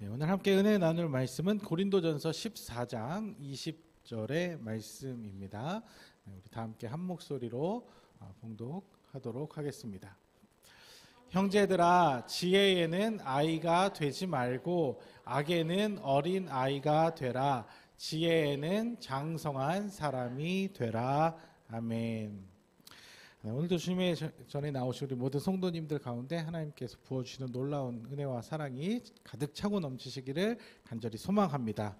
네, 오늘 함께 은혜 나눌 말씀은 고린도전서 14장 20절의 말씀입니다. 네, 우리 다 함께 한 목소리로 봉독하도록 하겠습니다. 형제들아, 지혜에는 아이가 되지 말고 악에는 어린 아이가 되라. 지혜에는 장성한 사람이 되라. 아멘. 오늘도 주님의 전에 나오신 우리 모든 성도님들 가운데 하나님께서 부어주시는 놀라운 은혜와 사랑이 가득 차고 넘치시기를 간절히 소망합니다.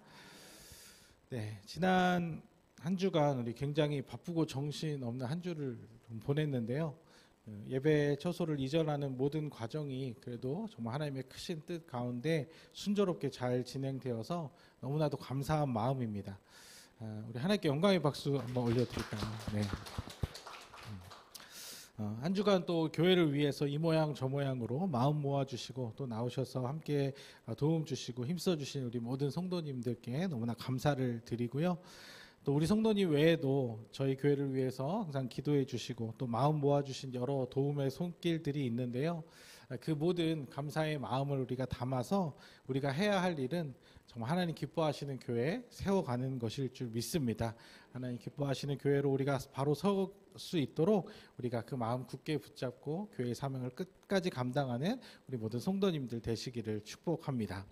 네, 지난 한 주간 우리 굉장히 바쁘고 정신없는 한 주를 보냈는데요. 예배 처소를 이전하는 모든 과정이 그래도 정말 하나님의 크신 뜻 가운데 순조롭게 잘 진행되어서 너무나도 감사한 마음입니다. 우리 하나님께 영광의 박수 한번 올려드릴까요? 네. 한 주간 또 교회를 위해서 이 모양 저 모양으로 마음 모아주시고 또 나오셔서 함께 도움 주시고 힘써 주신 우리 모든 성도님들께 너무나 감사를 드리고요. 또 우리 성도님 외에도 저희 교회를 위해서 항상 기도해 주시고 또 마음 모아주신 여러 도움의 손길들이 있는데요. 그 모든 감사의 마음을 우리가 담아서 우리가 해야 할 일은 정말 하나님 기뻐하시는 교회에 세워가는 것일 줄 믿습니다. 하나님 기뻐하시는 교회로 우리가 바로 설 수 있도록 우리가 그 마음 굳게 붙잡고 교회의 사명을 끝까지 감당하는 우리 모든 성도님들 되시기를 축복합니다.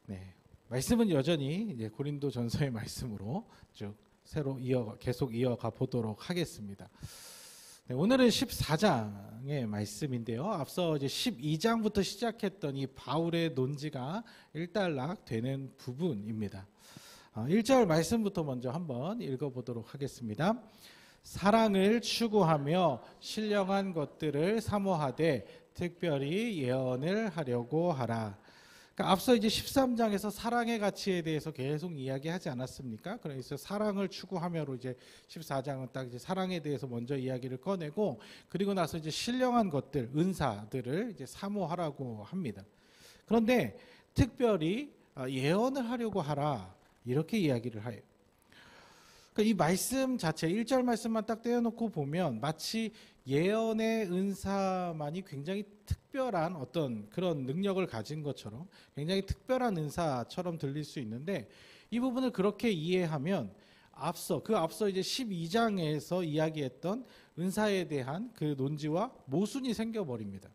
네, 말씀은 여전히 이제 고린도전서의 말씀으로 쭉 계속 이어가 보도록 하겠습니다. 네, 오늘은 14장의 말씀인데요. 앞서 이제 12장부터 시작했던 이 바울의 논지가 일단락되는 부분입니다. 1절 말씀부터 먼저 한번 읽어보도록 하겠습니다. 사랑을 추구하며 신령한 것들을 사모하되 특별히 예언을 하려고 하라. 그러니까 앞서 이제 13장에서 사랑의 가치에 대해서 계속 이야기하지 않았습니까? 그래서 사랑을 추구하며로 이제 14장은 딱 이제 사랑에 대해서 먼저 이야기를 꺼내고 그리고 나서 이제 신령한 것들, 은사들을 이제 사모하라고 합니다. 그런데 특별히 예언을 하려고 하라 이렇게 이야기를 해요. 그러니까 이 말씀 자체 1절 말씀만 딱 떼어놓고 보면 마치 예언의 은사만이 굉장히 특별한 어떤 그런 능력을 가진 것처럼 굉장히 특별한 은사처럼 들릴 수 있는데 이 부분을 그렇게 이해하면 앞서 이제 12장에서 이야기했던 은사에 대한 그 논지와 모순이 생겨버립니다.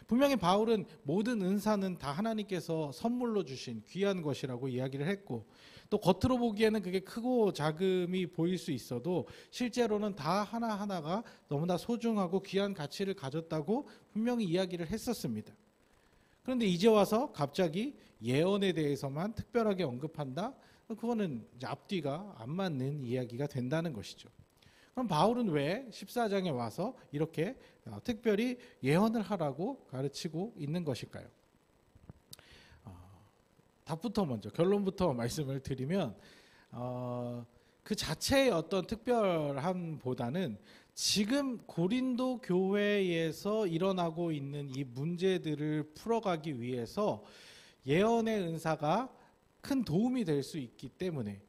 분명히 바울은 모든 은사는 다 하나님께서 선물로 주신 귀한 것이라고 이야기를 했고 또 겉으로 보기에는 그게 크고 작음이 보일 수 있어도 실제로는 다 하나하나가 너무나 소중하고 귀한 가치를 가졌다고 분명히 이야기를 했었습니다. 그런데 이제 와서 갑자기 예언에 대해서만 특별하게 언급한다? 그거는 이제 앞뒤가 안 맞는 이야기가 된다는 것이죠. 그럼 바울은 왜 14장에 와서 이렇게 특별히 예언을 하라고 가르치고 있는 것일까요? 답부터 먼저 결론부터 말씀을 드리면 그 자체의 어떤 특별함보다는 지금 고린도 교회에서 일어나고 있는 이 문제들을 풀어가기 위해서 예언의 은사가 큰 도움이 될 수 있기 때문에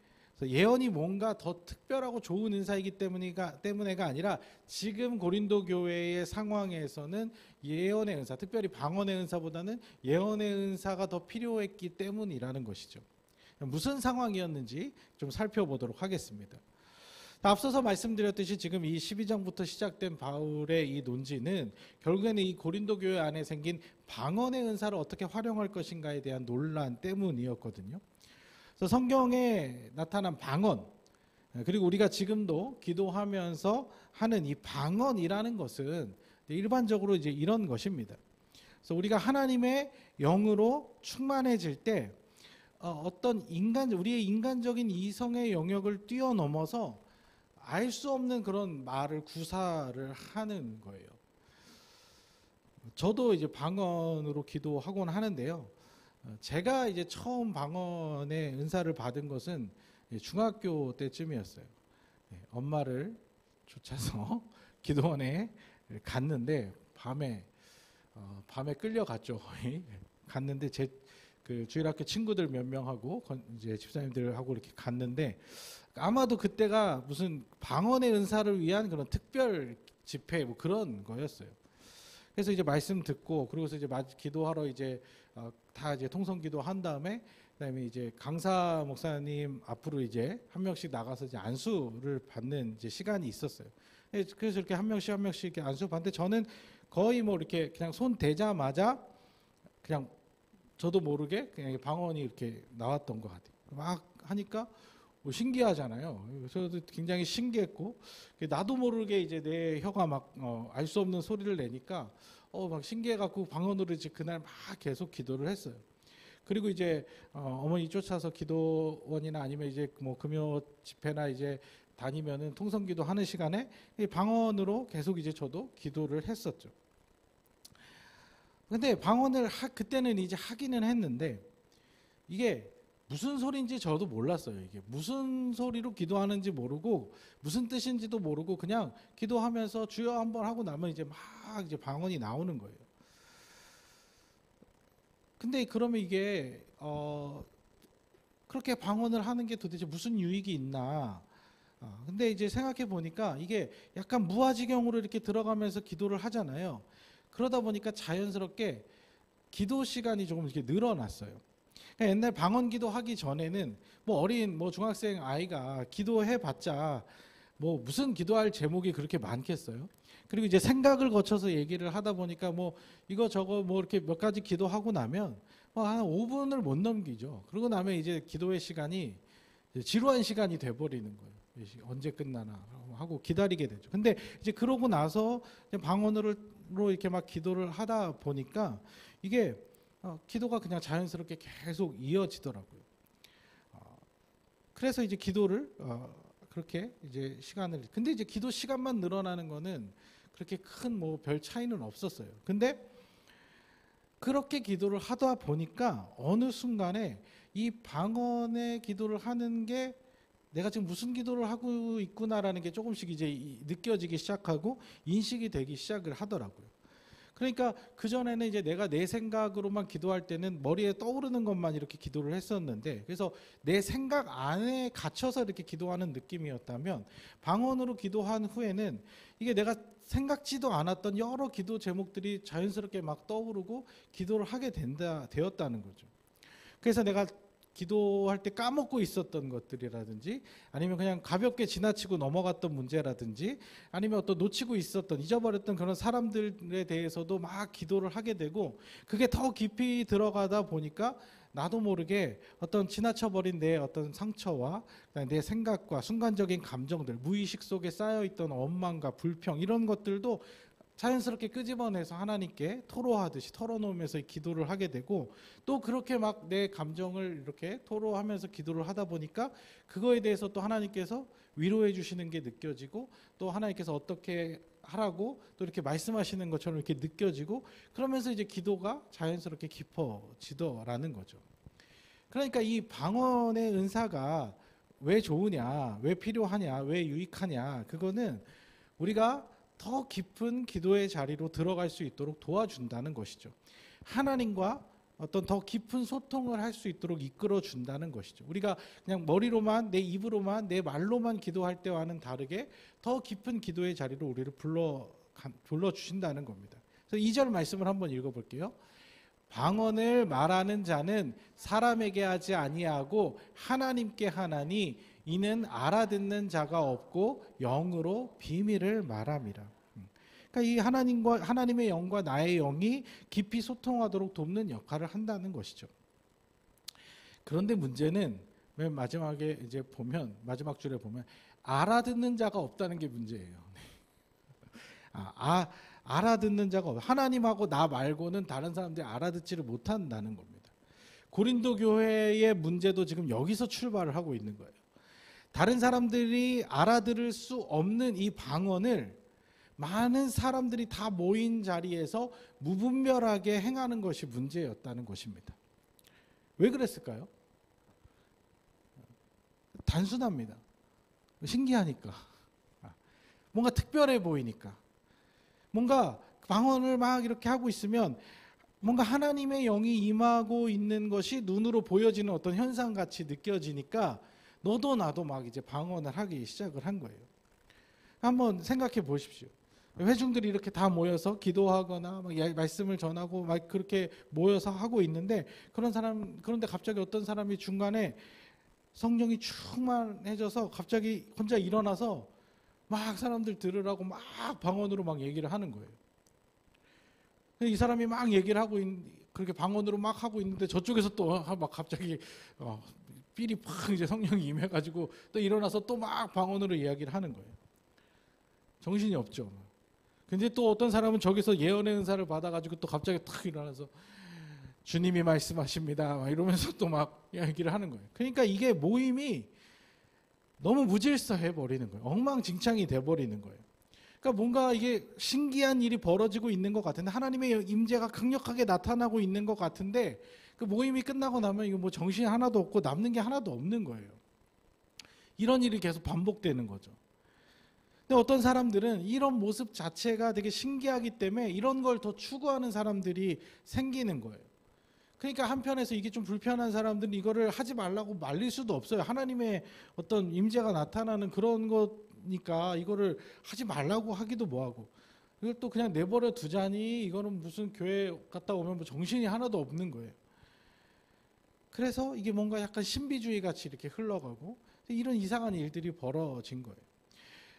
예언이 뭔가 더 특별하고 좋은 은사이기 때문에가 아니라 지금 고린도 교회의 상황에서는 예언의 은사, 특별히 방언의 은사보다는 예언의 은사가 더 필요했기 때문이라는 것이죠. 무슨 상황이었는지 좀 살펴보도록 하겠습니다. 앞서서 말씀드렸듯이 지금 이 12장부터 시작된 바울의 이 논지는 결국에는 이 고린도 교회 안에 생긴 방언의 은사를 어떻게 활용할 것인가에 대한 논란 때문이었거든요. 그래서 성경에 나타난 방언, 그리고 우리가 지금도 기도하면서 하는 이 방언이라는 것은 일반적으로 이제 이런 것입니다. 그래서 우리가 하나님의 영으로 충만해질 때 어떤 우리의 인간적인 이성의 영역을 뛰어넘어서 알 수 없는 그런 말을 구사를 하는 거예요. 저도 이제 방언으로 기도하곤 하는데요. 제가 이제 처음 방언의 은사를 받은 것은 중학교 때쯤이었어요. 엄마를 쫓아서 기도원에 갔는데 밤에 끌려갔죠. 거의 갔는데 제 그 주일학교 친구들 몇 명하고 이제 집사님들하고 이렇게 갔는데 아마도 그때가 무슨 방언의 은사를 위한 그런 특별 집회 뭐 그런 거였어요. 그래서 이제 말씀 듣고 그러고서 이제 기도하러 이제 다 이제 통성기도 한 다음에 그다음에 이제 강사 목사님 앞으로 이제 한 명씩 나가서 이제 안수를 받는 이제 시간이 있었어요. 그래서 이렇게 한 명씩 이렇게 안수 받는데 저는 거의 뭐 이렇게 그냥 손 대자마자 그냥 저도 모르게 그냥 방언이 이렇게 나왔던 것 같아요. 막 하니까 뭐 신기하잖아요. 저도 굉장히 신기했고 나도 모르게 이제 내 혀가 막 알 수 없는 소리를 내니까 막 신기해갖고 방언으로 이제 그날 막 계속 기도를 했어요. 그리고 이제 어머니 쫓아서 기도원이나 아니면 이제 뭐 금요 집회나 이제 다니면은 통성기도 하는 시간에 이 방언으로 계속 이제 저도 기도를 했었죠. 근데 방언을 그때는 이제 하기는 했는데 이게 무슨 소리인지 저도 몰랐어요. 이게 무슨 소리로 기도하는지 모르고 무슨 뜻인지도 모르고 그냥 기도하면서 주여 한번 하고 나면 이제 막 이제 방언이 나오는 거예요. 근데 그러면 이게 그렇게 방언을 하는 게 도대체 무슨 유익이 있나? 근데 이제 생각해 보니까 이게 약간 무아지경으로 이렇게 들어가면서 기도를 하잖아요. 그러다 보니까 자연스럽게 기도 시간이 조금 이렇게 늘어났어요. 옛날 방언 기도하기 전에는 뭐 어린 뭐 중학생 아이가 기도해봤자 뭐 무슨 기도할 제목이 그렇게 많겠어요. 그리고 이제 생각을 거쳐서 얘기를 하다 보니까 뭐 이거 저거 뭐 이렇게 몇 가지 기도하고 나면 뭐 한 5분을 못 넘기죠. 그러고 나면 이제 기도의 시간이 지루한 시간이 돼버리는 거예요. 언제 끝나나 하고 기다리게 되죠. 근데 이제 그러고 나서 방언으로 이렇게 막 기도를 하다 보니까 이게 기도가 그냥 자연스럽게 계속 이어지더라고요. 그래서 이제 기도를 그렇게 이제 시간을 근데 이제 기도 시간만 늘어나는 거는 그렇게 큰 뭐 별 차이는 없었어요. 근데 그렇게 기도를 하다 보니까 어느 순간에 이 방언의 기도를 하는 게 내가 지금 무슨 기도를 하고 있구나라는 게 조금씩 이제 느껴지기 시작하고 인식이 되기 시작을 하더라고요. 그러니까 그전에는 이제 내가 내 생각으로만 기도할 때는 머리에 떠오르는 것만 이렇게 기도를 했었는데 그래서 내 생각 안에 갇혀서 이렇게 기도하는 느낌이었다면 방언으로 기도한 후에는 이게 내가 생각지도 않았던 여러 기도 제목들이 자연스럽게 막 떠오르고 기도를 하게 되었다는 거죠. 그래서 내가 기도할 때 까먹고 있었던 것들이라든지 아니면 그냥 가볍게 지나치고 넘어갔던 문제라든지 아니면 어떤 놓치고 있었던 잊어버렸던 그런 사람들에 대해서도 막 기도를 하게 되고 그게 더 깊이 들어가다 보니까 나도 모르게 어떤 지나쳐버린 내 어떤 상처와 내 생각과 순간적인 감정들 무의식 속에 쌓여있던 원망과 불평 이런 것들도 자연스럽게 끄집어내서 하나님께 토로하듯이 털어놓으면서 기도를 하게 되고 또 그렇게 막 내 감정을 이렇게 토로하면서 기도를 하다 보니까 그거에 대해서 또 하나님께서 위로해 주시는 게 느껴지고 또 하나님께서 어떻게 하라고 또 이렇게 말씀하시는 것처럼 이렇게 느껴지고 그러면서 이제 기도가 자연스럽게 깊어지더라는 거죠. 그러니까 이 방언의 은사가 왜 좋으냐, 왜 필요하냐, 왜 유익하냐 그거는 우리가 더 깊은 기도의 자리로 들어갈 수 있도록 도와준다는 것이죠. 하나님과 어떤 더 깊은 소통을 할 수 있도록 이끌어 준다는 것이죠. 우리가 그냥 머리로만 내 입으로만 내 말로만 기도할 때와는 다르게 더 깊은 기도의 자리로 우리를 불러 주신다는 겁니다. 그래서 2절 말씀을 한번 읽어볼게요. 방언을 말하는 자는 사람에게 하지 아니하고 하나님께 하나니 이는 알아듣는 자가 없고 영으로 비밀을 말함이라. 그러니까 이 하나님의 영과 나의 영이 깊이 소통하도록 돕는 역할을 한다는 것이죠. 그런데 문제는 맨 마지막에 이제 보면 마지막 줄에 보면 알아듣는 자가 없다는 게 문제예요. 알아듣는 자가 없어. 하나님하고 나 말고는 다른 사람들이 알아듣지를 못한다는 겁니다. 고린도 교회의 문제도 지금 여기서 출발을 하고 있는 거예요. 다른 사람들이 알아들을 수 없는 이 방언을 많은 사람들이 다 모인 자리에서 무분별하게 행하는 것이 문제였다는 것입니다. 왜 그랬을까요? 단순합니다. 신기하니까. 뭔가 특별해 보이니까. 뭔가 방언을 막 이렇게 하고 있으면 뭔가 하나님의 영이 임하고 있는 것이 눈으로 보여지는 어떤 현상같이 느껴지니까 너도 나도 막 이제 방언을 하기 시작을 한 거예요. 한번 생각해 보십시오. 회중들이 이렇게 다 모여서 기도하거나 막 말씀을 전하고 막 그렇게 모여서 하고 있는데 그런데 갑자기 어떤 사람이 중간에 성령이 충만해져서 갑자기 혼자 일어나서 막 사람들 들으라고 막 방언으로 막 얘기를 하는 거예요. 이 사람이 막 얘기를 하고 그렇게 방언으로 막 하고 있는데 저쪽에서 또 막 갑자기 삘이 팍 이제 성령이 임해가지고 또 일어나서 또 막 방언으로 이야기를 하는 거예요. 정신이 없죠. 근데 또 어떤 사람은 저기서 예언의 은사를 받아가지고 또 갑자기 탁 일어나서 주님이 말씀하십니다 막 이러면서 또 막 이야기를 하는 거예요. 그러니까 이게 모임이 너무 무질서해 버리는 거예요. 엉망진창이 돼 버리는 거예요. 그러니까 뭔가 이게 신기한 일이 벌어지고 있는 것 같은데 하나님의 임재가 강력하게 나타나고 있는 것 같은데 그 모임이 끝나고 나면 이거 뭐 정신이 하나도 없고 남는 게 하나도 없는 거예요. 이런 일이 계속 반복되는 거죠. 근데 어떤 사람들은 이런 모습 자체가 되게 신기하기 때문에 이런 걸 더 추구하는 사람들이 생기는 거예요. 그러니까 한편에서 이게 좀 불편한 사람들은 이거를 하지 말라고 말릴 수도 없어요. 하나님의 어떤 임재가 나타나는 그런 거니까 이거를 하지 말라고 하기도 뭐하고 이걸 또 그냥 내버려 두자니 이거는 무슨 교회 갔다 오면 뭐 정신이 하나도 없는 거예요. 그래서 이게 뭔가 약간 신비주의 같이 이렇게 흘러가고 이런 이상한 일들이 벌어진 거예요.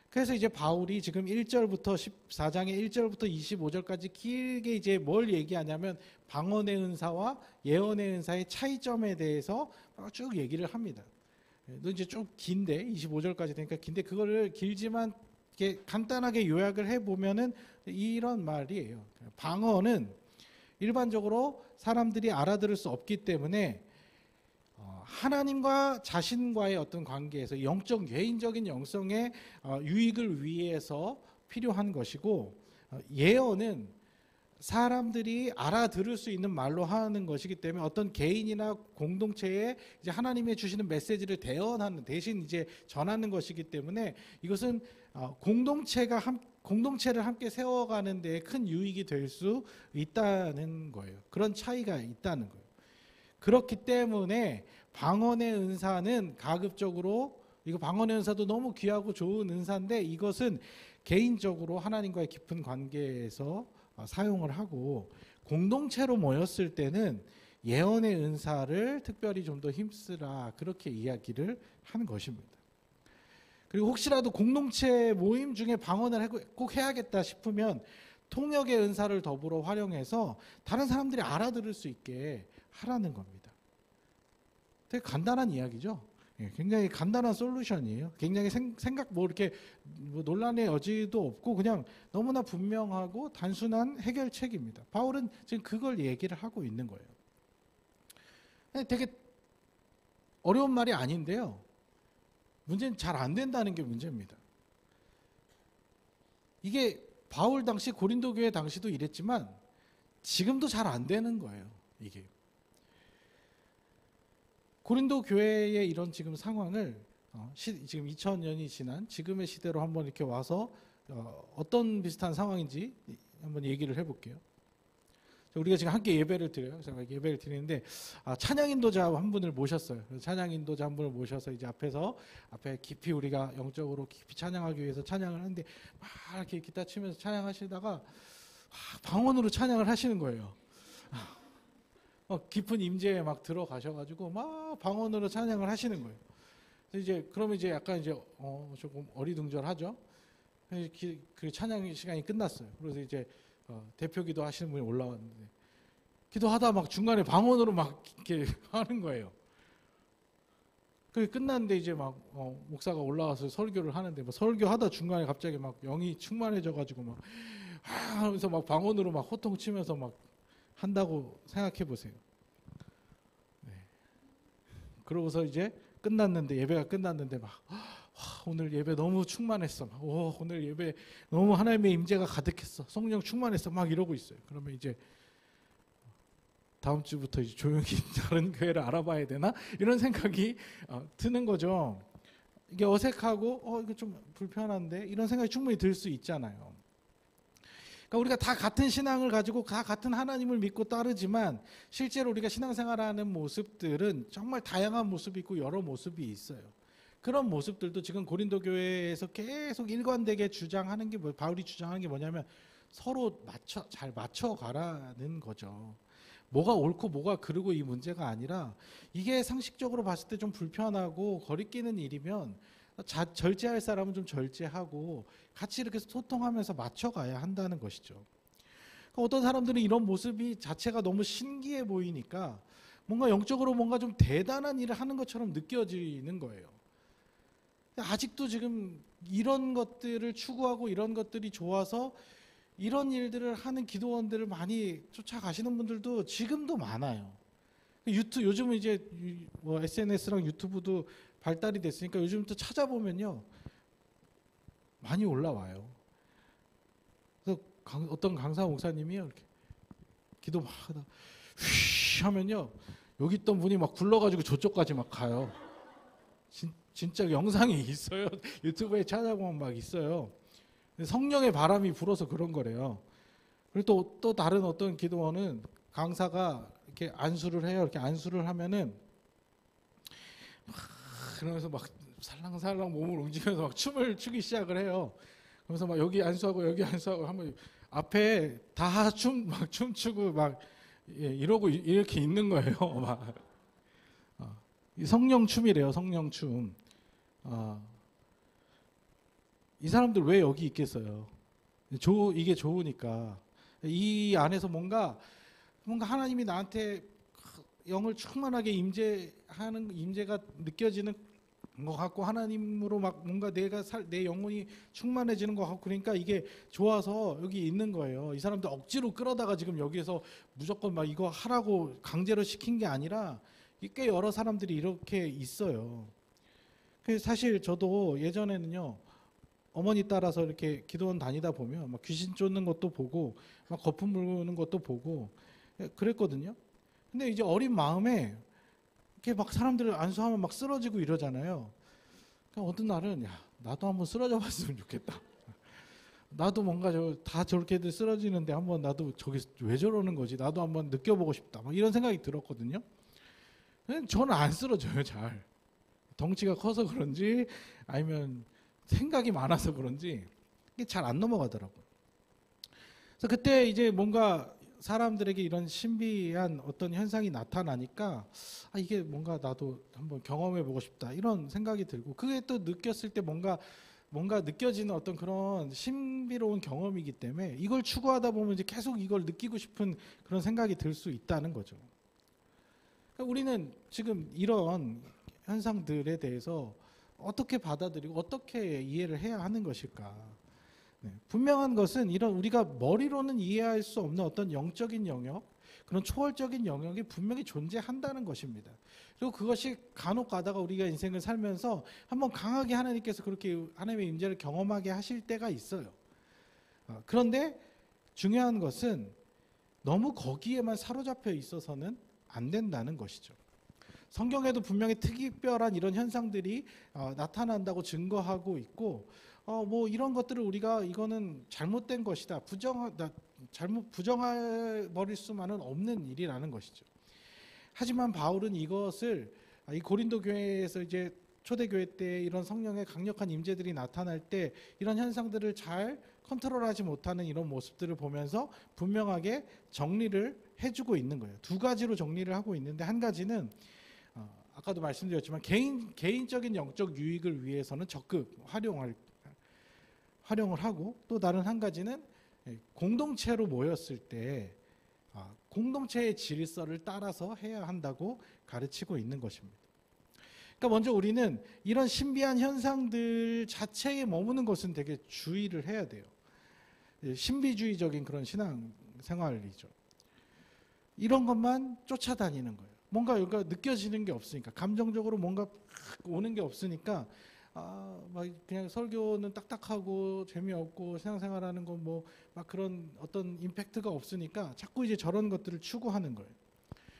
그래서 이제 바울이 지금 1절부터 14장의 1절부터 25절까지 길게 이제 뭘 얘기하냐면 방언의 은사와 예언의 은사의 차이점에 대해서 쭉 얘기를 합니다. 또 이제 좀 긴데 25절까지 되니까 긴데 그거를 길지만 이렇게 간단하게 요약을 해 보면은 이런 말이에요. 방언은 일반적으로 사람들이 알아들을 수 없기 때문에 하나님과 자신과의 어떤 관계에서 영적 개인적인 영성의 유익을 위해서 필요한 것이고 예언은 사람들이 알아들을 수 있는 말로 하는 것이기 때문에 어떤 개인이나 공동체에 이제 하나님이 주시는 메시지를 대신 이제 전하는 것이기 때문에 이것은 공동체를 함께 세워가는 데 큰 유익이 될 수 있다는 거예요. 그런 차이가 있다는 거예요. 그렇기 때문에 방언의 은사는 가급적으로 이거 방언의 은사도 너무 귀하고 좋은 은사인데 이것은 개인적으로 하나님과의 깊은 관계에서 사용을 하고 공동체로 모였을 때는 예언의 은사를 특별히 좀 더 힘쓰라 그렇게 이야기를 하는 것입니다. 그리고 혹시라도 공동체 모임 중에 방언을 꼭 해야겠다 싶으면 통역의 은사를 더불어 활용해서 다른 사람들이 알아들을 수 있게 하라는 겁니다. 되게 간단한 이야기죠. 굉장히 간단한 솔루션이에요. 굉장히 생각 이렇게 논란의 여지도 없고 그냥 너무나 분명하고 단순한 해결책입니다. 바울은 지금 그걸 얘기를 하고 있는 거예요. 되게 어려운 말이 아닌데요. 문제는 잘 안 된다는 게 문제입니다. 이게 바울 당시 고린도 교회 당시도 이랬지만 지금도 잘 안 되는 거예요. 이게 고린도 교회의 이런 지금 상황을 지금 2000년이 지난 지금의 시대로 한번 이렇게 와서 어떤 비슷한 상황인지 한번 얘기를 해볼게요. 우리가 지금 함께 예배를 드려요. 제가 예배를 드리는데 찬양 인도자 한 분을 모셨어요. 찬양 인도자 한 분을 모셔서 이제 앞에 깊이 우리가 영적으로 깊이 찬양하기 위해서 찬양을 하는데 막 이렇게 기타 치면서 찬양하시다가 방언으로 찬양을 하시는 거예요. 깊은 임재에 막 들어가셔가지고 막 방언으로 찬양을 하시는 거예요. 그러면 이제 약간 이제 조금 어리둥절하죠. 그 찬양 시간이 끝났어요. 그래서 이제 대표 기도하시는 분이 올라왔는데 기도하다 막 중간에 방언으로 막 이렇게 하는 거예요. 그게 끝났는데 이제 막 목사가 올라와서 설교를 하는데 뭐 설교하다 중간에 갑자기 막 영이 충만해져가지고 막 하면서 막 방언으로 막 호통치면서 막 한다고 생각해 보세요. 네. 그러고서 이제 예배가 끝났는데 막 오늘 예배 너무 충만했어. 오늘 예배 너무 하나님의 임재가 가득했어. 성령 충만했어. 막 이러고 있어요. 그러면 이제 다음 주부터 이제 조용히 다른 교회를 알아봐야 되나? 이런 생각이 드는 거죠. 이게 어색하고 이거 좀 불편한데 이런 생각이 충분히 들 수 있잖아요. 그러니까 우리가 다 같은 신앙을 가지고 다 같은 하나님을 믿고 따르지만 실제로 우리가 신앙생활하는 모습들은 정말 다양한 모습이 있고 여러 모습이 있어요. 그런 모습들도 지금 고린도 교회에서 계속 일관되게 주장하는 게 바울이 주장하는 게 뭐냐면 서로 잘 맞춰가라는 거죠. 뭐가 옳고 뭐가 그르고 이 문제가 아니라 이게 상식적으로 봤을 때 좀 불편하고 거리끼는 일이면 절제할 사람은 좀 절제하고 같이 이렇게 소통하면서 맞춰가야 한다는 것이죠. 어떤 사람들은 이런 모습이 자체가 너무 신기해 보이니까 뭔가 영적으로 뭔가 좀 대단한 일을 하는 것처럼 느껴지는 거예요. 아직도 지금 이런 것들을 추구하고 이런 것들이 좋아서 이런 일들을 하는 기도원들을 많이 쫓아가시는 분들도 지금도 많아요. 요즘은 이제 뭐 SNS랑 유튜브도 발달이 됐으니까 요즘 또 찾아보면요 많이 올라와요. 그래서 어떤 강사 목사님이요 이렇게 기도 막 하다 휘 하면요 여기 있던 분이 막 굴러가지고 저쪽까지 막 가요. 진짜 영상이 있어요. 유튜브에 찾아보면 막 있어요. 성령의 바람이 불어서 그런 거래요. 그리고 또 다른 어떤 기도원은 강사가 이렇게 안수를 해요. 이렇게 안수를 하면은 막 그러면서 막 살랑살랑 몸을 움직이면서 막 춤을 추기 시작을 해요. 그러면서 막 여기 안수하고 여기 안수하고 하면 앞에 다 막 춤추고 막 이러고 이렇게 있는 거예요. 막 성령 춤이래요. 성령 춤. 이 사람들 왜 여기 있겠어요? 이게 좋으니까. 이 안에서 뭔가 하나님이 나한테 영을 충만하게 임재가 느껴지는 것 같고 하나님으로 막 뭔가 내 영혼이 충만해지는 것 같고 그러니까 이게 좋아서 여기 있는 거예요. 이 사람들 억지로 끌어다가 지금 여기에서 무조건 막 이거 하라고 강제로 시킨 게 아니라 꽤 여러 사람들이 이렇게 있어요. 사실 저도 예전에는요. 어머니 따라서 이렇게 기도원 다니다 보면 막 귀신 쫓는 것도 보고 막 거품 물는 것도 보고 그랬거든요. 근데 이제 어린 마음에 이렇게 막 사람들을 안수하면 막 쓰러지고 이러잖아요. 그러니까 어떤 날은 나도 한번 쓰러져 봤으면 좋겠다. 나도 뭔가 다 저렇게들 쓰러지는데 한번 나도 저기 왜 저러는 거지? 나도 한번 느껴보고 싶다. 막 이런 생각이 들었거든요. 저는 안 쓰러져요, 잘. 덩치가 커서 그런지 아니면 생각이 많아서 그런지 이게 잘 안 넘어가더라고요. 그래서 그때 이제 뭔가 사람들에게 이런 신비한 어떤 현상이 나타나니까 이게 뭔가 나도 한번 경험해보고 싶다 이런 생각이 들고 그게 또 느꼈을 때 뭔가 느껴지는 어떤 그런 신비로운 경험이기 때문에 이걸 추구하다 보면 이제 계속 이걸 느끼고 싶은 그런 생각이 들 수 있다는 거죠. 그러니까 우리는 지금 이런 현상들에 대해서 어떻게 받아들이고 어떻게 이해를 해야 하는 것일까? 분명한 것은 이런 우리가 머리로는 이해할 수 없는 어떤 영적인 영역, 그런 초월적인 영역이 분명히 존재한다는 것입니다. 그리고 그것이 간혹 가다가 우리가 인생을 살면서 한번 강하게 하나님께서 그렇게 하나님의 임재를 경험하게 하실 때가 있어요. 그런데 중요한 것은 너무 거기에만 사로잡혀 있어서는 안 된다는 것이죠. 성경에도 분명히 특별한 이런 현상들이 나타난다고 증거하고 있고 뭐 이런 것들을 우리가 이거는 잘못된 것이다 부정해 버릴 수만은 없는 일이라는 것이죠. 하지만 바울은 이것을 이 고린도 교회에서 이제 초대교회 때 이런 성령의 강력한 임재들이 나타날 때 이런 현상들을 잘 컨트롤하지 못하는 이런 모습들을 보면서 분명하게 정리를 해주고 있는 거예요. 두 가지로 정리를 하고 있는데 한 가지는 아까도 말씀드렸지만 개인적인 영적 유익을 위해서는 적극 활용을 하고 또 다른 한 가지는 공동체로 모였을 때 공동체의 질서를 따라서 해야 한다고 가르치고 있는 것입니다. 그러니까 먼저 우리는 이런 신비한 현상들 자체에 머무는 것은 되게 주의를 해야 돼요. 신비주의적인 그런 신앙 생활이죠. 이런 것만 쫓아다니는 거예요. 뭔가 여기가 느껴지는 게 없으니까 감정적으로 뭔가 오는 게 없으니까 막 그냥 설교는 딱딱하고 재미없고 신앙생활하는 건 뭐 막 그런 어떤 임팩트가 없으니까 자꾸 이제 저런 것들을 추구하는 거예요.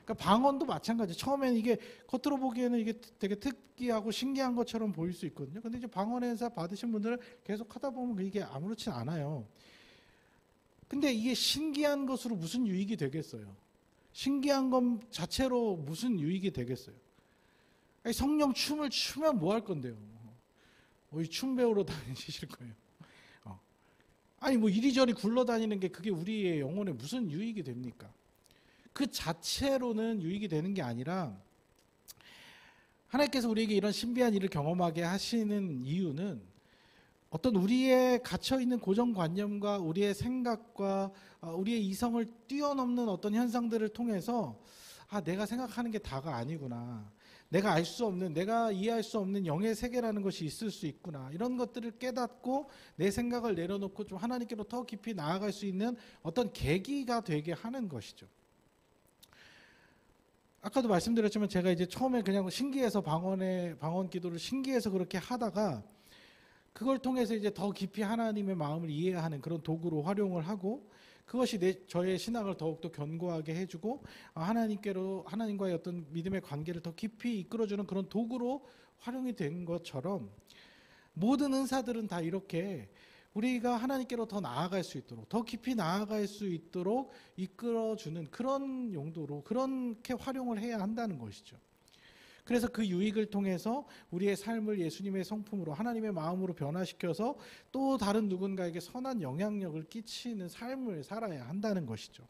그러니까 방언도 마찬가지. 처음에는 이게 겉으로 보기에는 이게 되게 특이하고 신기한 것처럼 보일 수 있거든요. 근데 이제 방언 행사 받으신 분들은 계속 하다 보면 이게 아무렇지 않아요. 근데 이게 신기한 것으로 무슨 유익이 되겠어요? 신기한 것 자체로 무슨 유익이 되겠어요? 성령 춤을 추면 뭐 할 건데요? 춤 배우러 다니실 거예요. 아니 뭐 이리저리 굴러다니는 게 그게 우리의 영혼에 무슨 유익이 됩니까? 그 자체로는 유익이 되는 게 아니라 하나님께서 우리에게 이런 신비한 일을 경험하게 하시는 이유는 어떤 우리의 갇혀있는 고정관념과 우리의 생각과 우리의 이성을 뛰어넘는 어떤 현상들을 통해서 내가 생각하는 게 다가 아니구나. 내가 알 수 없는, 내가 이해할 수 없는 영의 세계라는 것이 있을 수 있구나. 이런 것들을 깨닫고 내 생각을 내려놓고 좀 하나님께로 더 깊이 나아갈 수 있는 어떤 계기가 되게 하는 것이죠. 아까도 말씀드렸지만 제가 이제 처음에 그냥 신기해서 방언 기도를 신기해서 그렇게 하다가 그걸 통해서 이제 더 깊이 하나님의 마음을 이해하는 그런 도구로 활용을 하고 그것이 저의 신앙을 더욱더 견고하게 해주고 하나님과의 어떤 믿음의 관계를 더 깊이 이끌어주는 그런 도구로 활용이 된 것처럼 모든 은사들은 다 이렇게 우리가 하나님께로 더 나아갈 수 있도록 더 깊이 나아갈 수 있도록 이끌어주는 그런 용도로 그렇게 활용을 해야 한다는 것이죠. 그래서 그 유익을 통해서 우리의 삶을 예수님의 성품으로 하나님의 마음으로 변화시켜서 또 다른 누군가에게 선한 영향력을 끼치는 삶을 살아야 한다는 것이죠.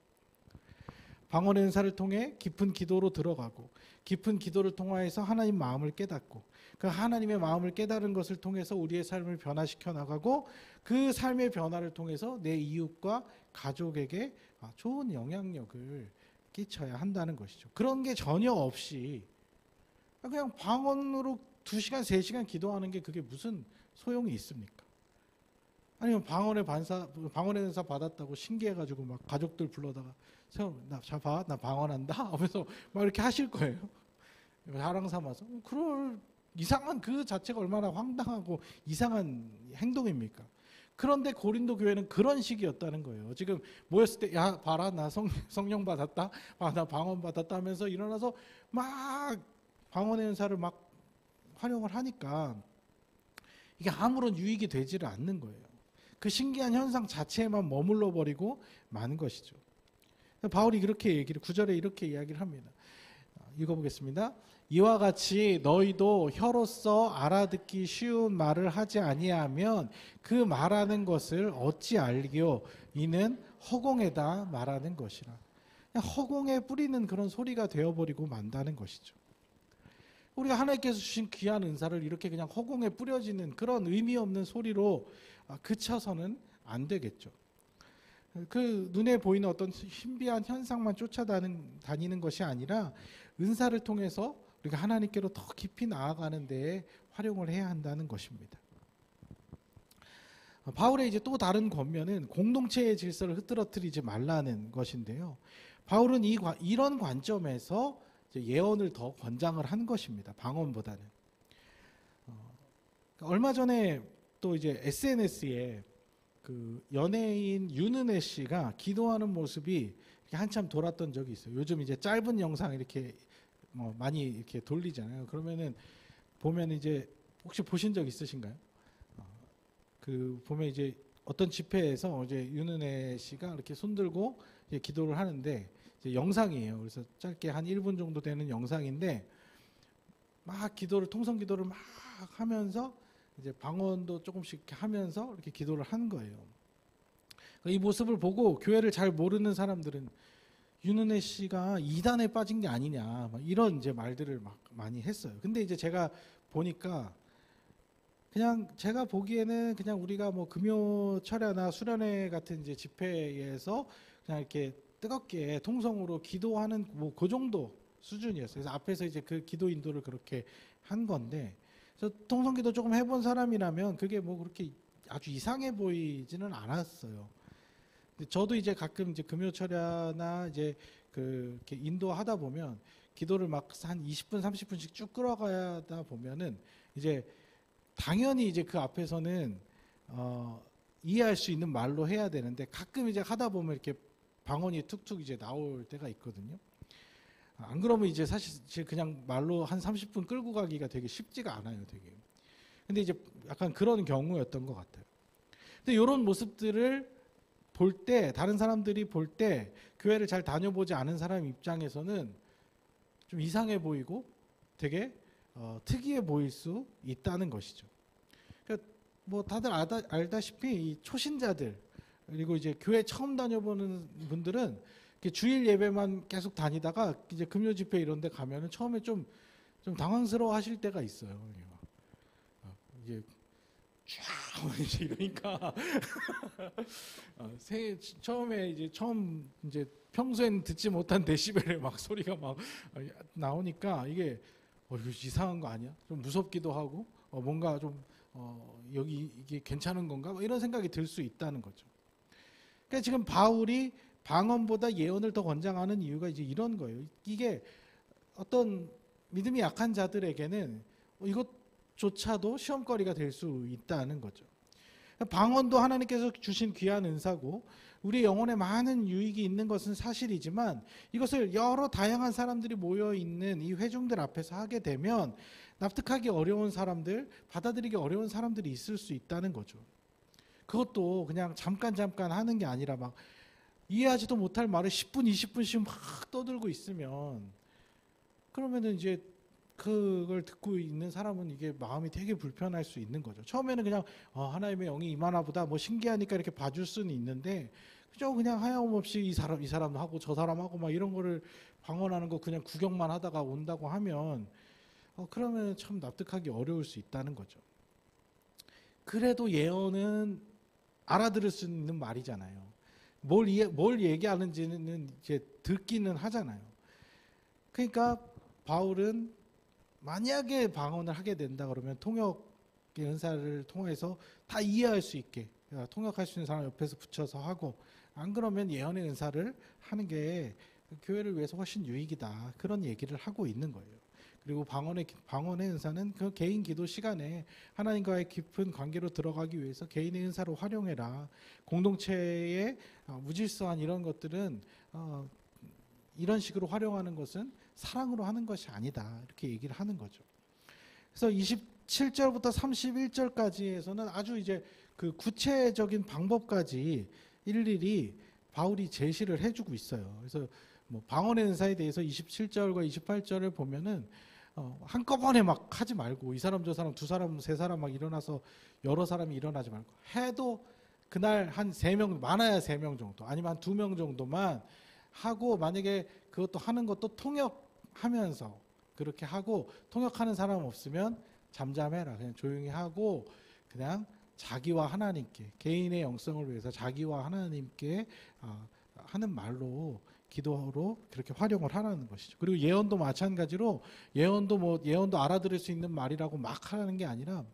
방언의 은사를 통해 깊은 기도로 들어가고 깊은 기도를 통하여서 하나님 마음을 깨닫고 그 하나님의 마음을 깨달은 것을 통해서 우리의 삶을 변화시켜 나가고 그 삶의 변화를 통해서 내 이웃과 가족에게 좋은 영향력을 끼쳐야 한다는 것이죠. 그런 게 전혀 없이 그냥 방언으로 2시간, 3시간 기도하는 게 그게 무슨 소용이 있습니까? 아니면 방언의 은사 받았다고 신기해가지고 막 가족들 불러다가 나 방언한다 하면서 막 이렇게 하실 거예요. 자랑 삼아서. 그럴 이상한 그 자체가 얼마나 황당하고 이상한 행동입니까? 그런데 고린도 교회는 그런 식이었다는 거예요. 지금 모였을 때 야 봐라 나 성령 받았다, 나 방언 받았다 하면서 일어나서 막 방언의 은사를 막 활용을 하니까 이게 아무런 유익이 되지를 않는 거예요. 그 신기한 현상 자체에만 머물러 버리고 마는 것이죠. 바울이 그렇게 9절에 이렇게 이야기를 합니다. 읽어보겠습니다. 이와 같이 너희도 혀로서 알아듣기 쉬운 말을 하지 아니하면 그 말하는 것을 어찌 알기요? 이는 허공에다 말하는 것이라. 그냥 허공에 뿌리는 그런 소리가 되어버리고 만다는 것이죠. 우리가 하나님께서 주신 귀한 은사를 이렇게 그냥 허공에 뿌려지는 그런 의미 없는 소리로 그쳐서는 안 되겠죠. 그 눈에 보이는 어떤 신비한 현상만 쫓아다니는 것이 아니라 은사를 통해서 우리가 하나님께로 더 깊이 나아가는 데에 활용을 해야 한다는 것입니다. 바울의 이제 또 다른 권면은 공동체의 질서를 흐트러뜨리지 말라는 것인데요. 바울은 이런 관점에서 예언을 더 권장을 한 것입니다. 방언보다는. 얼마 전에 또 이제 SNS에 그 연예인 윤은혜 씨가 기도하는 모습이 한참 돌았던 적이 있어요. 요즘 이제 짧은 영상 이렇게 많이 이렇게 돌리잖아요. 그러면은 보면 이제 혹시 보신 적 있으신가요? 그 보면 이제 어떤 집회에서 이제 윤은혜 씨가 이렇게 손들고 이제 기도를 하는데 이제 영상이에요. 그래서 짧게 한 1분 정도 되는 영상인데 막 통성 기도를 막 하면서 이제 방언도 조금씩 이렇게 하면서 이렇게 기도를 하는 거예요. 이 모습을 보고 교회를 잘 모르는 사람들은 윤은혜 씨가 이단에 빠진 게 아니냐 막 이런 이제 말들을 막 많이 했어요. 근데 이제 제가 보니까 그냥 제가 보기에는 그냥 우리가 뭐 금요 철야나 수련회 같은 이제 집회에서 그냥 이렇게 뜨겁게 통성으로 기도하는 뭐 그 정도 수준이었어요. 그래서 앞에서 이제 그 기도 인도를 그렇게 한 건데, 그래서 통성기도 조금 해본 사람이라면 그게 뭐 그렇게 아주 이상해 보이지는 않았어요. 저도 이제 가끔 이제 금요철야나 이제 이렇게 인도하다 보면 기도를 막 한 20분, 30분씩 쭉 끌어가다 보면은 이제 당연히 이제 그 앞에서는 이해할 수 있는 말로 해야 되는데 가끔 이제 하다 보면 이렇게 방언이 툭툭 이제 나올 때가 있거든요. 안 그러면 이제 사실 그냥 말로 한 30분 끌고 가기가 되게 쉽지가 않아요, 되게. 근데 이제 약간 그런 경우였던 것 같아요. 근데 이런 모습들을 볼 때, 다른 사람들이 볼 때 교회를 잘 다녀보지 않은 사람 입장에서는 좀 이상해 보이고 되게 특이해 보일 수 있다는 것이죠. 그러니까 뭐 다들 알다시피 이 초신자들 그리고 이제 교회 처음 다녀보는 분들은 주일 예배만 계속 다니다가 이제 금요 집회 이런 데 가면은 처음에 좀 당황스러워 하실 때가 있어요. 이게 쫙 이제 이러니까 처음에 이제 평소엔 듣지 못한 데시벨의 막 소리가 막 나오니까 이게 이거 이상한 거 아니야? 좀 무섭기도 하고 뭔가 좀 여기 이게 괜찮은 건가? 뭐 이런 생각이 들 수 있다는 거죠. 그러니까 지금 바울이 방언보다 예언을 더 권장하는 이유가 이제 이런 거예요. 이게 어떤 믿음이 약한 자들에게는 이것조차도 시험거리가 될 수 있다는 거죠. 방언도 하나님께서 주신 귀한 은사고 우리 영혼에 많은 유익이 있는 것은 사실이지만 이것을 여러 다양한 사람들이 모여 있는 이 회중들 앞에서 하게 되면 납득하기 어려운 사람들, 받아들이기 어려운 사람들이 있을 수 있다는 거죠. 그것도 그냥 잠깐 하는 게 아니라 막 이해하지도 못할 말을 10분, 20분씩 막 떠들고 있으면 그러면은 이제 그걸 듣고 있는 사람은 이게 마음이 되게 불편할 수 있는 거죠. 처음에는 그냥 하나님의 영이 임하나 보다 뭐 신기하니까 이렇게 봐줄 수는 있는데 그냥 하염없이 이 사람도 하고 저 사람하고 막 이런 거를 방언하는 거 그냥 구경만 하다가 온다고 하면 그러면 참 납득하기 어려울 수 있다는 거죠. 그래도 예언은 알아들을 수 있는 말이잖아요. 뭘 얘기하는지는 이제 듣기는 하잖아요. 그러니까 바울은 만약에 방언을 하게 된다 그러면 통역의 은사를 통해서 다 이해할 수 있게 통역할 수 있는 사람 옆에서 붙여서 하고 안 그러면 예언의 은사를 하는 게 교회를 위해서 훨씬 유익이다. 그런 얘기를 하고 있는 거예요. 그리고 방언의 은사는 그 개인 기도 시간에 하나님과의 깊은 관계로 들어가기 위해서 개인의 은사로 활용해라. 공동체의 무질서한 이런 것들은 이런 식으로 활용하는 것은 사랑으로 하는 것이 아니다. 이렇게 얘기를 하는 거죠. 그래서 27절부터 31절까지에서는 아주 이제 그 구체적인 방법까지 일일이 바울이 제시를 해주고 있어요. 그래서 뭐 방언의 은사에 대해서 27절과 28절을 보면은 한꺼번에 막 하지 말고 이 사람 저 사람 두 사람 세 사람 막 일어나서 여러 사람이 일어나지 말고 해도 그날 한 3명 많아야 3명 정도 아니면 한 2명 정도만 하고 만약에 그것도 하는 것도 통역하면서 그렇게 하고 통역하는 사람 없으면 잠잠해라 그냥 조용히 하고 그냥 자기와 하나님께 개인의 영성을 위해서 자기와 하나님께 하는 말로 기도로 그렇게 활용을 하라는 것이죠. 그리고 예언도 마찬가지로 예언도 알아들을 수 있는 말이라고 막 하는 게 아니라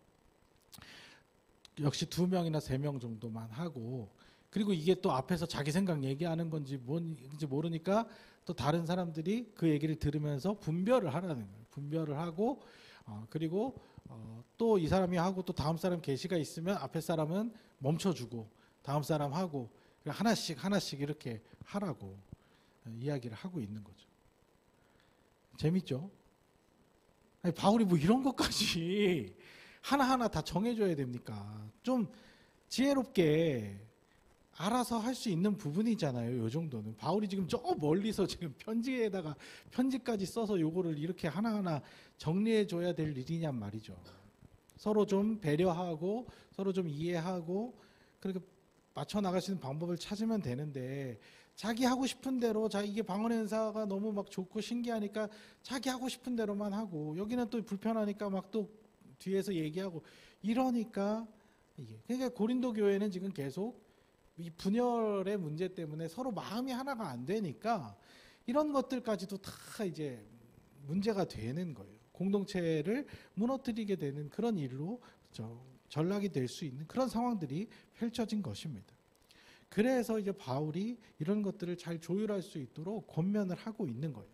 역시 2명이나 3명 정도만 하고 그리고 이게 또 앞에서 자기 생각 얘기하는 건지 뭔지 모르니까 또 다른 사람들이 그 얘기를 들으면서 분별을 하라는 거예요. 분별을 하고 그리고 또 이 사람이 하고 또 다음 사람 계시가 있으면 앞에 사람은 멈춰주고 다음 사람 하고 하나씩 이렇게 하라고 이야기를 하고 있는 거죠. 재밌죠? 아니, 바울이 뭐 이런 것까지 하나하나 다 정해줘야 됩니까? 좀 지혜롭게 알아서 할 수 있는 부분이잖아요. 이 정도는. 바울이 지금 저 멀리서 지금 편지까지 써서 요거를 이렇게 하나하나 정리해줘야 될 일이냔 말이죠. 서로 좀 배려하고 서로 좀 이해하고 그렇게 맞춰 나갈 수 있는 방법을 찾으면 되는데 자기 하고 싶은 대로 이게 방언의 은사가 너무 막 좋고 신기하니까 자기 하고 싶은 대로만 하고 여기는 또 불편하니까 막 또 뒤에서 얘기하고 이러니까 이게 그러니까 고린도 교회는 지금 계속 이 분열의 문제 때문에 서로 마음이 하나가 안 되니까 이런 것들까지도 다 이제 문제가 되는 거예요. 공동체를 무너뜨리게 되는 그런 일로 전락이 될 수 있는 그런 상황들이 펼쳐진 것입니다. 그래서 이제 바울이 이런 것들을 잘 조율할 수 있도록 권면을 하고 있는 거예요.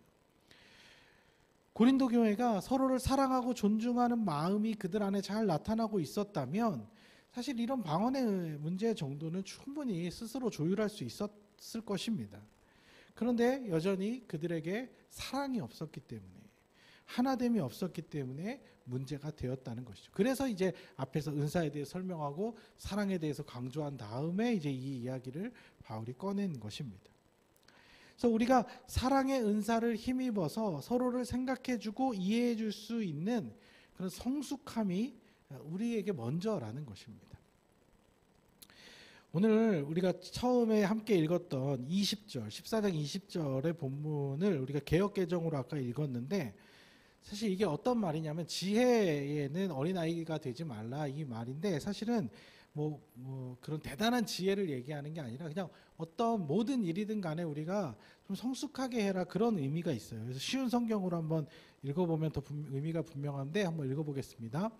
고린도 교회가 서로를 사랑하고 존중하는 마음이 그들 안에 잘 나타나고 있었다면 사실 이런 방언의 문제 정도는 충분히 스스로 조율할 수 있었을 것입니다. 그런데 여전히 그들에게 사랑이 없었기 때문에 하나됨이 없었기 때문에 문제가 되었다는 것이죠. 그래서 이제 앞에서 은사에 대해 설명하고 사랑에 대해서 강조한 다음에 이제 이 이야기를 바울이 꺼낸 것입니다. 그래서 우리가 사랑의 은사를 힘입어서 서로를 생각해주고 이해해줄 수 있는 그런 성숙함이 우리에게 먼저라는 것입니다. 오늘 우리가 처음에 함께 읽었던 20절, 14장 20절의 본문을 우리가 개역개정으로 아까 읽었는데, 사실 이게 어떤 말이냐면 지혜에는 어린아이가 되지 말라 이 말인데, 사실은 뭐 그런 대단한 지혜를 얘기하는 게 아니라 그냥 어떤 모든 일이든 간에 우리가 좀 성숙하게 해라, 그런 의미가 있어요. 그래서 쉬운 성경으로 한번 읽어보면 더 의미가 분명한데 한번 읽어보겠습니다.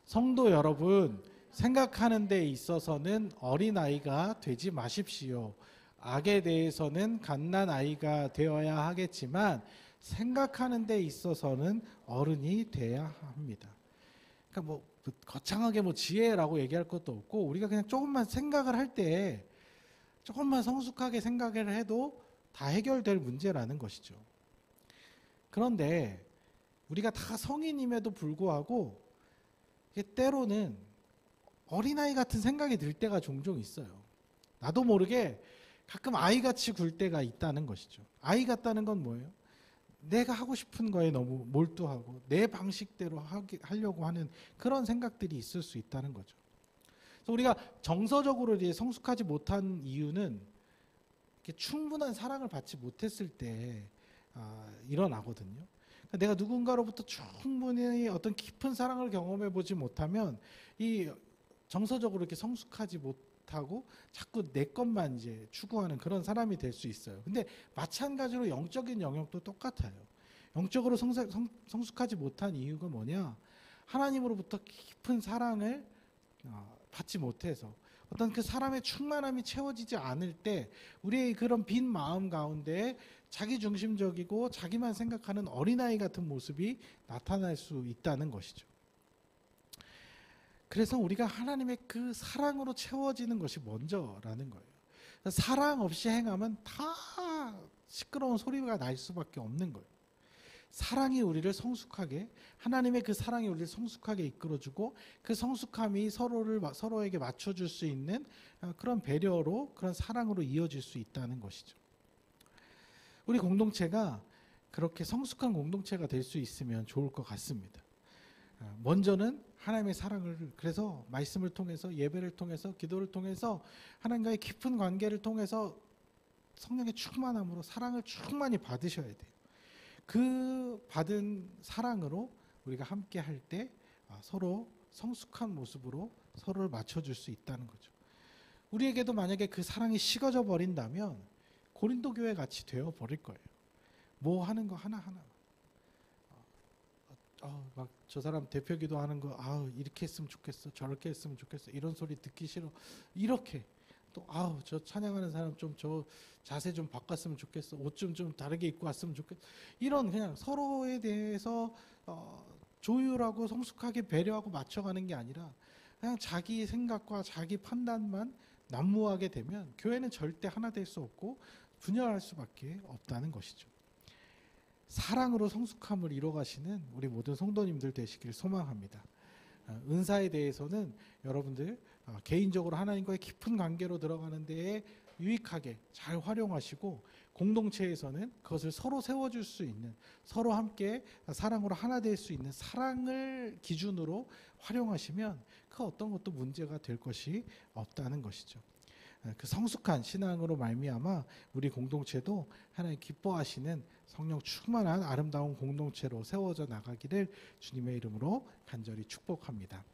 성도 여러분, 생각하는 데 있어서는 어린아이가 되지 마십시오. 악에 대해서는 갓난아이가 되어야 하겠지만 생각하는 데 있어서는 어른이 돼야 합니다. 그러니까 뭐 거창하게 뭐 지혜라고 얘기할 것도 없고, 우리가 그냥 조금만 생각을 할 때 조금만 성숙하게 생각을 해도 다 해결될 문제라는 것이죠. 그런데 우리가 다 성인임에도 불구하고 때로는 어린아이 같은 생각이 들 때가 종종 있어요. 나도 모르게 가끔 아이같이 굴 때가 있다는 것이죠. 아이 같다는 건 뭐예요? 내가 하고 싶은 거에 너무 몰두하고 내 방식대로 하려고 하는 그런 생각들이 있을 수 있다는 거죠. 그래서 우리가 정서적으로 이제 성숙하지 못한 이유는 충분한 사랑을 받지 못했을 때 일어나거든요. 그러니까 내가 누군가로부터 충분히 어떤 깊은 사랑을 경험해 보지 못하면 이 정서적으로 이렇게 성숙하지 못하고 자꾸 내 것만 이제 추구하는 그런 사람이 될 수 있어요. 근데 마찬가지로 영적인 영역도 똑같아요. 영적으로 성숙하지 못한 이유가 뭐냐? 하나님으로부터 깊은 사랑을 받지 못해서 어떤 그 사람의 충만함이 채워지지 않을 때 우리의 그런 빈 마음 가운데 자기중심적이고 자기만 생각하는 어린아이 같은 모습이 나타날 수 있다는 것이죠. 그래서 우리가 하나님의 그 사랑으로 채워지는 것이 먼저라는 거예요. 사랑 없이 행하면 다 시끄러운 소리가 날 수밖에 없는 거예요. 사랑이 우리를 성숙하게, 하나님의 그 사랑이 우리를 성숙하게 이끌어주고 그 성숙함이 서로에게 맞춰줄 수 있는 그런 배려로, 그런 사랑으로 이어질 수 있다는 것이죠. 우리 공동체가 그렇게 성숙한 공동체가 될 수 있으면 좋을 것 같습니다. 먼저는 하나님의 사랑을, 그래서 말씀을 통해서, 예배를 통해서, 기도를 통해서, 하나님과의 깊은 관계를 통해서 성령의 충만함으로 사랑을 충만히 받으셔야 돼요. 그 받은 사랑으로 우리가 함께 할 때 서로 성숙한 모습으로 서로를 맞춰줄 수 있다는 거죠. 우리에게도 만약에 그 사랑이 식어져 버린다면 고린도 교회 같이 되어 버릴 거예요. 뭐 하는 거 하나하나 막 저 사람 대표 기도하는 거 이렇게 했으면 좋겠어, 저렇게 했으면 좋겠어, 이런 소리 듣기 싫어, 이렇게 또 저 찬양하는 사람 좀 저 자세 좀 바꿨으면 좋겠어, 옷 좀 다르게 입고 왔으면 좋겠어, 이런 그냥 서로에 대해서 조율하고 성숙하게 배려하고 맞춰가는 게 아니라 그냥 자기 생각과 자기 판단만 난무하게 되면 교회는 절대 하나 될 수 없고 분열할 수밖에 없다는 것이죠. 사랑으로 성숙함을 이뤄가시는 우리 모든 성도님들 되시길 소망합니다. 은사에 대해서는 여러분들 개인적으로 하나님과의 깊은 관계로 들어가는 데에 유익하게 잘 활용하시고, 공동체에서는 그것을 서로 세워줄 수 있는, 서로 함께 사랑으로 하나 될 수 있는 사랑을 기준으로 활용하시면 그 어떤 것도 문제가 될 것이 없다는 것이죠. 그 성숙한 신앙으로 말미암아 우리 공동체도 하나님 기뻐하시는 성령 충만한 아름다운 공동체로 세워져 나가기를 주님의 이름으로 간절히 축복합니다.